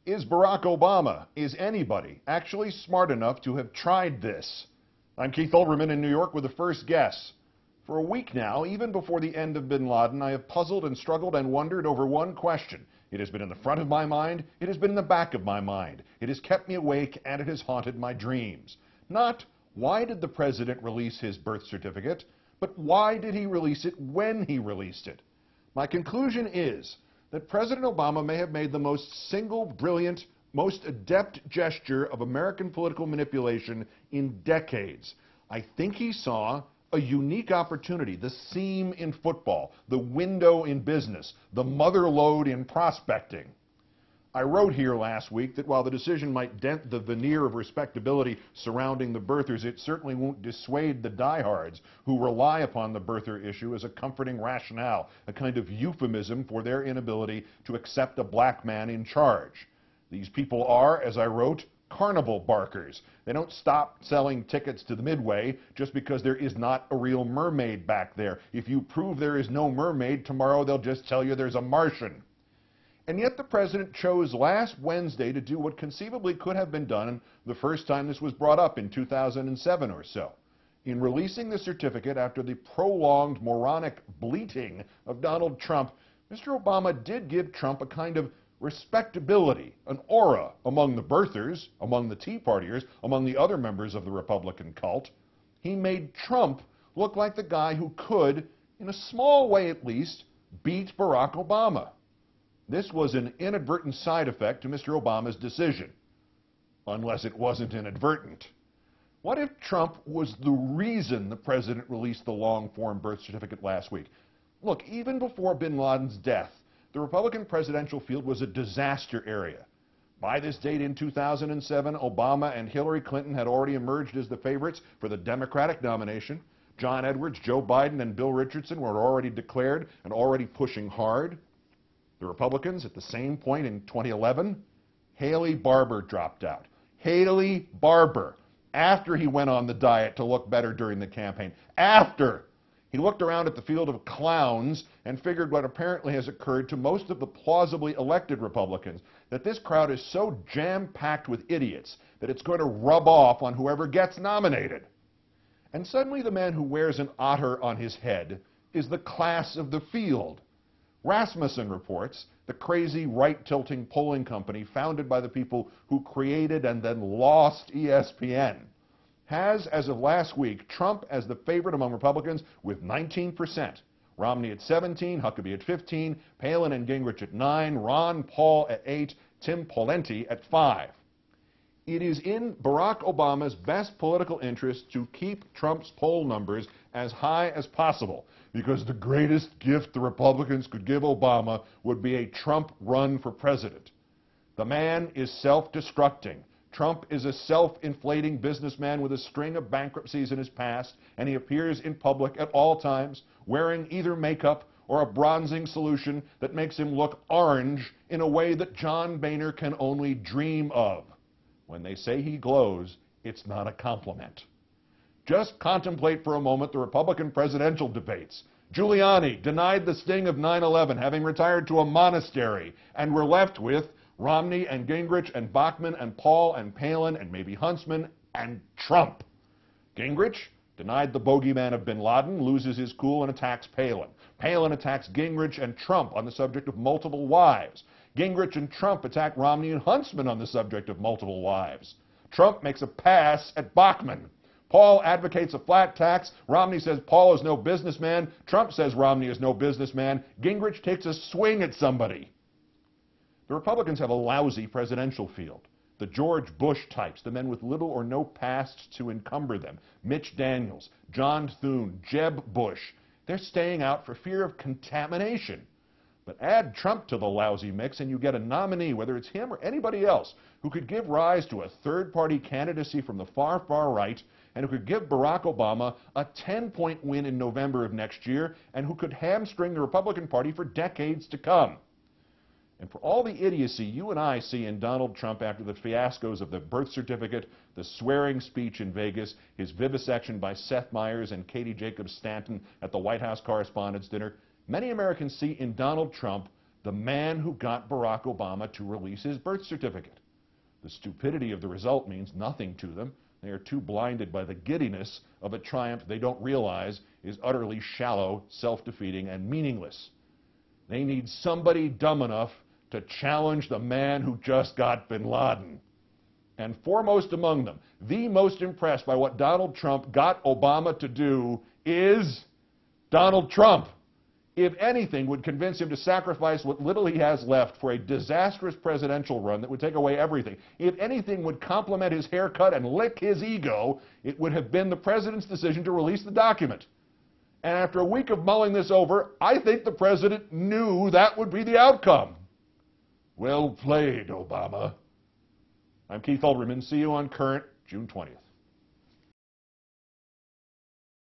Is Barack Obama, is anybody actually smart enough to have tried this? I'm Keith Olbermann in New York with the first guess. For a week now, even before the end of bin Laden, I have puzzled and struggled and wondered over one question. It has been in the front of my mind, it has been in the back of my mind. It has kept me awake and it has haunted my dreams. Not, why did the president release his birth certificate, but why did he release it when he released it? My conclusion is that President Obama may have made the most single, brilliant, most adept gesture of American political manipulation in decades. I think he saw a unique opportunity, the seam in football, the window in business, the mother lode in prospecting. I wrote here last week that while the decision might dent the veneer of respectability surrounding the birthers, it certainly won't dissuade the diehards who rely upon the birther issue as a comforting rationale, a kind of euphemism for their inability to accept a black man in charge. These people are, as I wrote, carnival barkers. They don't stop selling tickets to the Midway just because there is not a real mermaid back there. If you prove there is no mermaid, tomorrow they'll just tell you there's a Martian. And yet the president chose last Wednesday to do what conceivably could have been done the first time this was brought up in 2007 or so. In releasing the certificate after the prolonged moronic bleating of Donald Trump, Mr. Obama did give Trump a kind of respectability, an aura among the birthers, among the Tea Partiers, among the other members of the Republican cult. He made Trump look like the guy who could, in a small way at least, beat Barack Obama. This was an inadvertent side effect to Mr. Obama's decision, unless it wasn't inadvertent. What if Trump was the reason the president released the long-form birth certificate last week? Look, even before bin Laden's death, the Republican presidential field was a disaster area. By this date in 2007, Obama and Hillary Clinton had already emerged as the favorites for the Democratic nomination. John Edwards, Joe Biden, and Bill Richardson were already declared and already pushing hard. The Republicans, at the same point in 2011, Haley Barbour dropped out. Haley Barbour, after he went on the diet to look better during the campaign, after he looked around at the field of clowns and figured what apparently has occurred to most of the plausibly elected Republicans, that this crowd is so jam-packed with idiots that it's going to rub off on whoever gets nominated. And suddenly the man who wears an otter on his head is the class of the field. Rasmussen reports, the crazy right-tilting polling company founded by the people who created and then lost ESPN, has, as of last week, Trump as the favorite among Republicans with 19%. Romney at 17, Huckabee at 15, Palin and Gingrich at 9, Ron Paul at 8, Tim Pawlenty at 5. It is in Barack Obama's best political interest to keep Trump's poll numbers as high as possible, because the greatest gift the Republicans could give Obama would be a Trump run for president. The man is self-destructing. Trump is a self-inflating businessman with a string of bankruptcies in his past, and he appears in public at all times wearing either makeup or a bronzing solution that makes him look orange in a way that John Boehner can only dream of. When they say he glows, it's not a compliment. Just contemplate for a moment the Republican presidential debates. Giuliani denied the sting of 9/11, having retired to a monastery, and we're left with Romney and Gingrich and Bachmann and Paul and Palin and maybe Huntsman and Trump. Gingrich denied the bogeyman of bin Laden, loses his cool and attacks Palin. Palin attacks Gingrich and Trump on the subject of multiple wives. Gingrich and Trump attack Romney and Huntsman on the subject of multiple wives. Trump makes a pass at Bachmann. Paul advocates a flat tax. Romney says Paul is no businessman. Trump says Romney is no businessman. Gingrich takes a swing at somebody. The Republicans have a lousy presidential field. The George Bush types, the men with little or no past to encumber them. Mitch Daniels, John Thune, Jeb Bush. They're staying out for fear of contamination. But add Trump to the lousy mix and you get a nominee, whether it's him or anybody else, who could give rise to a third-party candidacy from the far, far right, and who could give Barack Obama a 10-point win in November of next year, and who could hamstring the Republican Party for decades to come. And for all the idiocy you and I see in Donald Trump after the fiascos of the birth certificate, the swearing speech in Vegas, his vivisection by Seth Meyers and Katie Jacobs Stanton at the White House Correspondents' Dinner, many Americans see in Donald Trump the man who got Barack Obama to release his birth certificate. The stupidity of the result means nothing to them. They are too blinded by the giddiness of a triumph they don't realize is utterly shallow, self-defeating, and meaningless. They need somebody dumb enough to challenge the man who just got bin Laden. And foremost among them, the most impressed by what Donald Trump got Obama to do is Donald Trump. If anything would convince him to sacrifice what little he has left for a disastrous presidential run that would take away everything, if anything would compliment his haircut and lick his ego, it would have been the president's decision to release the document. And after a week of mulling this over, I think the president knew that would be the outcome. Well played, Obama. I'm Keith Olbermann. See you on Current, June 20th.